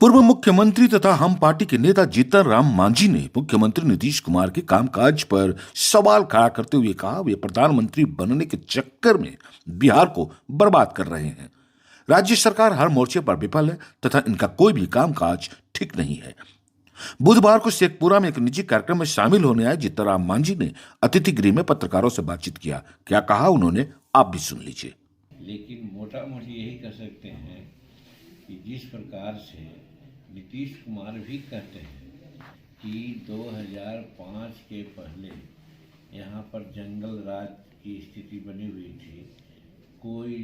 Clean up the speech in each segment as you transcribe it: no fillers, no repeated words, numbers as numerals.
पूर्व मुख्यमंत्री तथा हम पार्टी के नेता जीतन राम मांझी ने मुख्यमंत्री नीतीश कुमार के कामकाज पर सवाल खड़ा करते हुए कहा वे प्रधानमंत्री बनने के चक्कर में बिहार को बर्बाद कर रहे हैं। राज्य सरकार हर मोर्चे पर विफल है तथा इनका कोई भी कामकाज ठीक नहीं है। बुधवार को शेखपुरा में एक निजी कार्यक्रम में शामिल होने आए जीतन राम मांझी ने अतिथि गृह में पत्रकारों से बातचीत किया। क्या कहा उन्होंने, आप भी सुन लीजिए। लेकिन मोटा मोटी यही कह सकते हैं कि जिस प्रकार से नीतीश कुमार भी कहते हैं कि 2005 के पहले यहाँ पर जंगल राज की स्थिति बनी हुई थी, कोई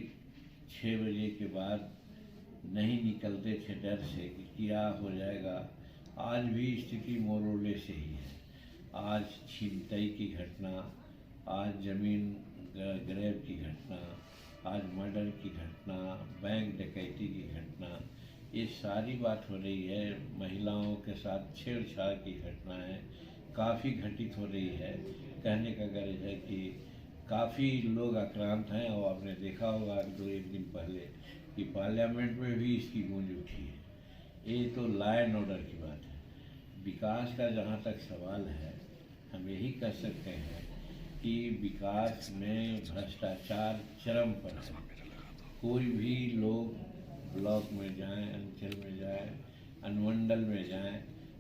6 बजे के बाद नहीं निकलते थे डर से कि क्या हो जाएगा। आज भी स्थिति मोरोले से ही है। आज छिनतई की घटना, आज जमीन ग्रैब की घटना, आज मर्डर की घटना, बैंक डकैती की घटना, ये सारी बात हो रही है। महिलाओं के साथ छेड़छाड़ की घटनाएं काफ़ी घटित हो रही है। कहने का गर्ज है कि काफ़ी लोग आक्रांत हैं और आपने देखा होगा एक दिन पहले कि पार्लियामेंट में भी इसकी गूंज उठी है। ये तो लॉ एंड ऑर्डर की बात है। विकास का जहाँ तक सवाल है, हम यही कह सकते हैं कि विकास में भ्रष्टाचार चरम पर है। कोई भी लोग ब्लॉक में जाएं, अंचल में जाएं, अनुमंडल में जाएं,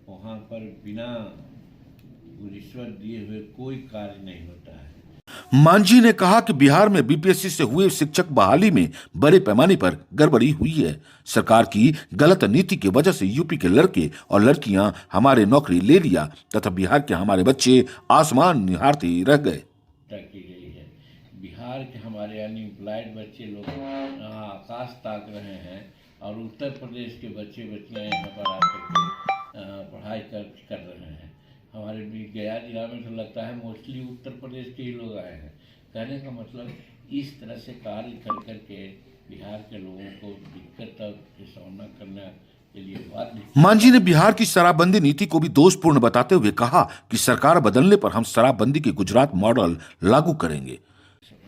वहाँ पर बिना रिश्वत दिए हुए कोई कार्य नहीं होता है। मांझी ने कहा कि बिहार में बीपीएससी से हुए शिक्षक बहाली में बड़े पैमाने पर गड़बड़ी हुई है। सरकार की गलत नीति की वजह से यूपी के लड़के और लड़कियां हमारे नौकरी ले लिया तथा बिहार के हमारे बच्चे आसमान निहारते रह गए। की गई है। बिहार के हमारे अनएम्प्लॉयड बच्चे लोग आकाश ताक रहे हैं और उत्तर प्रदेश के बच्चे बच्चियाँ यहाँ पर आकर के पढ़ाई कर रहे हैं। हमारे गया जिला में तो लगता है मोस्टली उत्तर प्रदेश के ही लोग आए हैं। कहने का मतलब इस तरह से कार्य कर करके बिहार के लोगों को दिक्कत का सामना करना के लिए बाध्य। मांझी ने बिहार की शराबबंदी नीति को भी दोषपूर्ण बताते हुए कहा कि सरकार बदलने पर हम शराबबंदी के गुजरात मॉडल लागू करेंगे।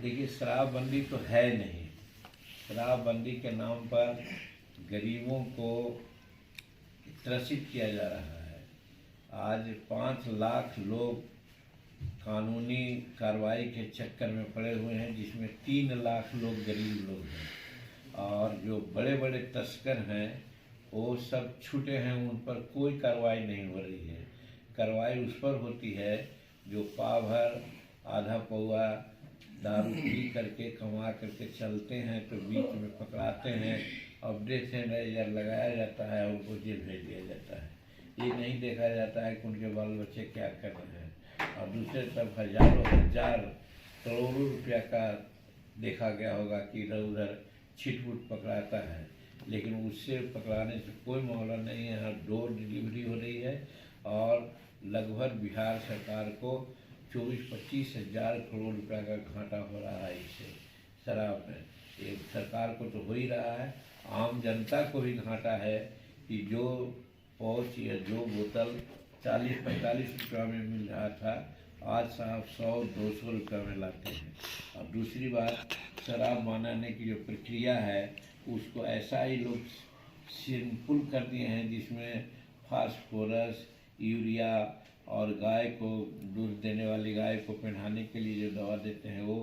देखिए, शराबबंदी तो है नहीं। शराबबंदी के नाम पर गरीबों को त्रसित किया जा रहा है। आज 5 लाख लोग कानूनी कार्रवाई के चक्कर में पड़े हुए हैं, जिसमें 3 लाख लोग गरीब लोग हैं। और जो बड़े बड़े तस्कर हैं वो सब छूटे हैं, उन पर कोई कार्रवाई नहीं हो रही है। कार्रवाई उस पर होती है जो पाव भर आधा पौआ दारू पी करके कमा करके चलते हैं तो बीच में पकड़ाते हैं और डेथ सैनिटाइजर लगाया जाता है और उनको जेल भेज दिया जाता है। ये नहीं देखा जाता है कि उनके बाल बच्चे क्या कर रहे हैं। और दूसरे तरफ हजारों हजार करोड़ों रुपया का देखा गया होगा कि इधर उधर छिटपुट पकड़ाता है, लेकिन उससे पकड़ाने से कोई मामला नहीं है। यहाँ डोर डिलीवरी हो रही है और लगभग बिहार सरकार को 24-25 हज़ार करोड़ रुपया का घाटा हो रहा है इससे शराब में। ये सरकार को तो हो ही रहा है, आम जनता को भी घाटा है कि जो पौच या जो बोतल 40-45 रुपया में मिल रहा था, आज साहब 100-200 रुपया में लाते हैं। और दूसरी बात, शराब बनाने की जो प्रक्रिया है उसको ऐसा ही लोग सिंपल कर दिए हैं जिसमें फास्फोरस, यूरिया और गाय को दूध देने वाली गाय को पहनाने के लिए जो दवा देते हैं वो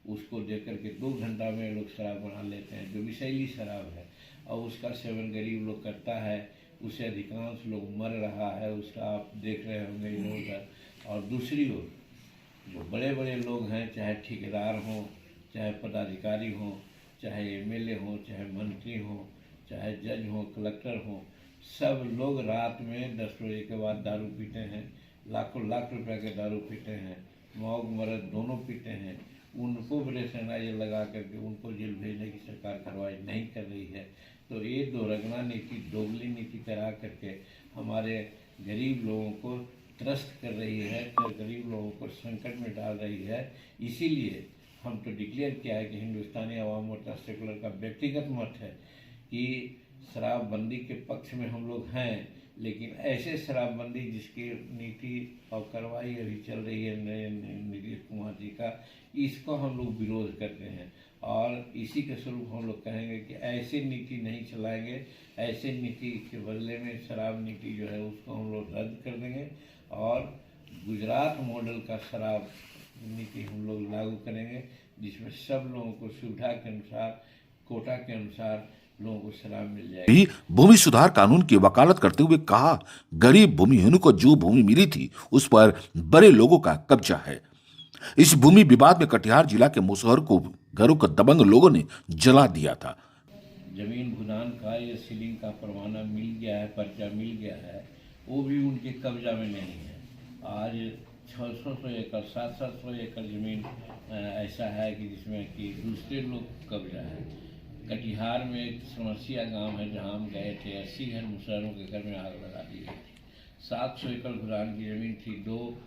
उसको देकर के 2 घंटा में लोग शराब बना लेते हैं, जो विषैली शराब है। और उसका सेवन गरीब लोग करता है, उससे अधिकांश लोग मर रहा है, उसका आप देख रहे होंगे इधर उधर। और दूसरी ओर जो बड़े बड़े लोग हैं, चाहे ठेकेदार हों, चाहे पदाधिकारी हों, चाहे एमएलए हों, चाहे मंत्री हों, चाहे जज हों, कलेक्टर हों, सब लोग रात में 10 बजे के बाद दारू पीते हैं, लाखों लाख रुपए के दारू पीते हैं, मौत मरद दोनों पीते हैं। उनको बड़े सैनिटाइजर लगा करके उनको जेल भेजने की सरकार कार्रवाई नहीं कर रही है। तो ये दोरगना नीति, दोगली नीति करा करके हमारे गरीब लोगों को त्रस्त कर रही है, तो गरीब लोगों को संकट में डाल रही है। इसीलिए हम तो डिक्लेयर किया है कि हिंदुस्तानी अवाम मोर्चा सेकुलर का व्यक्तिगत मत है कि शराबबंदी के पक्ष में हम लोग हैं, लेकिन ऐसे शराबबंदी जिसकी नीति और कार्रवाई अभी चल रही है नीतीश कुमार जी का, इसको हम लोग विरोध करते हैं। और इसी के स्वरूप हम लोग कहेंगे कि ऐसे नीति नहीं चलाएंगे, ऐसे नीति के बदले में शराब नीति जो है उसको हम लोग रद्द कर देंगे और गुजरात मॉडल का शराब नीति हम लोग लागू करेंगे, जिसमें सब लोगों को सुविधा के अनुसार, कोटा के अनुसार लोगों को शराब मिल जाएगी। भी भूमि सुधार कानून की वकालत करते हुए कहा, गरीब भूमिहीनों को जो भूमि मिली थी उस पर बड़े लोगों का कब्जा है। इस भूमि विवाद में कटिहार जिला के मुसहर को घरों को दबंग लोगों ने जला दिया था। जमीन भुनान का या सीलिंग का परवाना मिल गया है, पर्चा मिल गया है, वो भी उनके कब्जा में नहीं है। आज 600 एकड़ 700 एकड़ जमीन ऐसा है कि जिसमें कि दूसरे लोग कब्जा है। कटिहार में एक समस्या गांव है जहां हम गए थे, 80 घर मुसहरों के घर में आग लगा दी गई थी। 700 एकड़ भुनान की जमीन थी, दो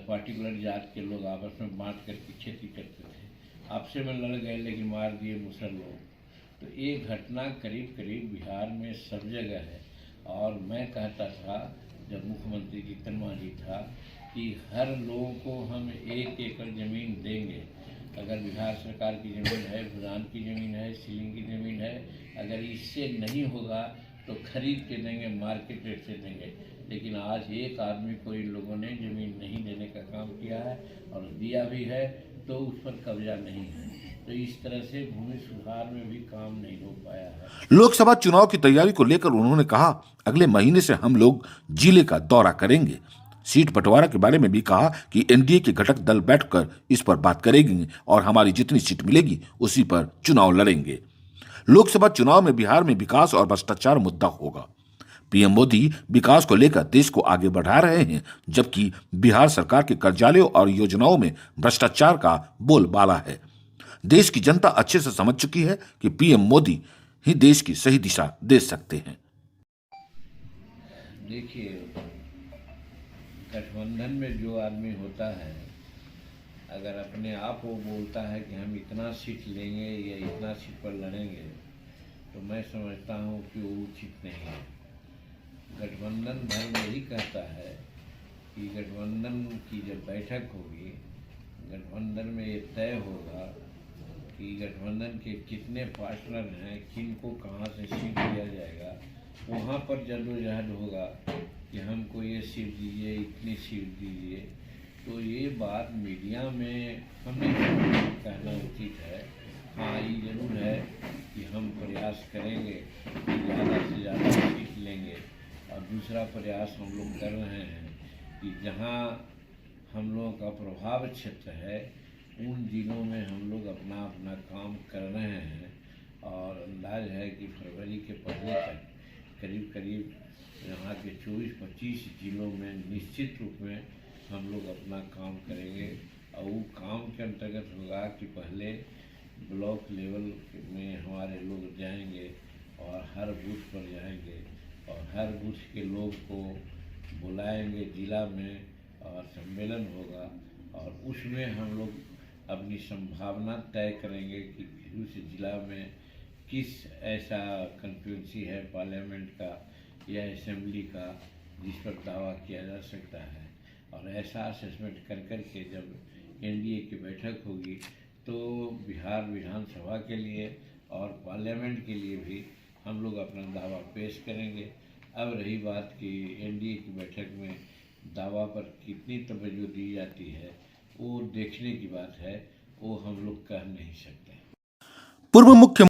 पार्टिकुलर जात के लोग आपस में बांट करके खेती करते थे। आपसे में लड़ गए लेकिन मार दिए मुसहर लोग। तो ये घटना करीब करीब बिहार में सब जगह है। और मैं कहता था जब मुख्यमंत्री जीतन मांझी था कि हर लोगों को हम 1 एकड़ ज़मीन देंगे। अगर बिहार सरकार की ज़मीन है, भुनान की ज़मीन है, सीलिंग की ज़मीन है, अगर इससे नहीं होगा तो खरीद के देंगे, मार्केट रेट से देंगे। लेकिन आज एक आदमी को इन लोगों ने ज़मीन नहीं देने का काम किया है और दिया भी है तो उस पर कब्जा नहीं है। तो इस तरह से भूमि सुधार में भी काम नहीं हो पाया है। लोकसभा चुनाव की तैयारी को लेकर उन्होंने कहा, अगले महीने से हम लोग जिले का दौरा करेंगे। सीट बंटवारा के बारे में भी कहा कि एनडीए के घटक दल बैठकर इस पर बात करेंगे और हमारी जितनी सीट मिलेगी उसी पर चुनाव लड़ेंगे। लोकसभा चुनाव में बिहार में विकास और भ्रष्टाचार मुद्दा होगा। पीएम मोदी विकास को लेकर देश को आगे बढ़ा रहे हैं, जबकि बिहार सरकार के कार्यालयों और योजनाओं में भ्रष्टाचार का बोलबाला है। देश की जनता अच्छे से समझ चुकी है कि पीएम मोदी ही देश की सही दिशा दे सकते हैं। देखिए, गठबंधन में जो आदमी होता है, अगर अपने आप वो बोलता है कि हम इतना सीट लेंगे या इतना सीट पर लड़ेंगे, तो मैं समझता हूँ कि वो उचित नहीं है। गठबंधन धर्म यही कहता है कि गठबंधन की जब बैठक होगी, गठबंधन में ये तय होगा कि गठबंधन के कितने पार्टनर हैं, किन को कहाँ से सीट दिया जाएगा। वहाँ पर जद्दोजहद होगा कि हमको ये सीट दीजिए, इतनी सीट दीजिए। तो ये बात मीडिया में हम नहीं कहना उचित है। हाँ, ये जरूर है कि हम प्रयास करेंगे कि ज़्यादा से ज़्यादा सीट लेंगे। और दूसरा प्रयास हम लोग कर रहे हैं कि जहाँ हम लोगों का प्रभाव क्षेत्र है उन जिलों में हम लोग अपना अपना काम कर रहे हैं। और अंदाज है कि फरवरी के पहले तक करीब करीब यहाँ के 24-25 जिलों में निश्चित रूप में हम लोग अपना काम करेंगे। और वो काम के अंतर्गत होगा कि पहले ब्लॉक लेवल में हमारे लोग जाएंगे और हर बूथ पर जाएंगे और हर बूथ के लोग को बुलाएंगे जिला में और सम्मेलन होगा। और उसमें हम लोग अपनी संभावना तय करेंगे कि उस जिला में किस ऐसा कंस्टिट्यूंसी है पार्लियामेंट का या असेंबली का जिस पर दावा किया जा सकता है। और ऐसा असेसमेंट कर कर के जब एनडीए की बैठक होगी तो बिहार विधानसभा के लिए और पार्लियामेंट के लिए भी हम लोग अपना दावा पेश करेंगे। अब रही बात कि एनडीए की बैठक में दावा पर कितनी तवज्जो दी जाती है, वो देखने की बात है, वो हम लोग कह नहीं सकते। पूर्व मुख्य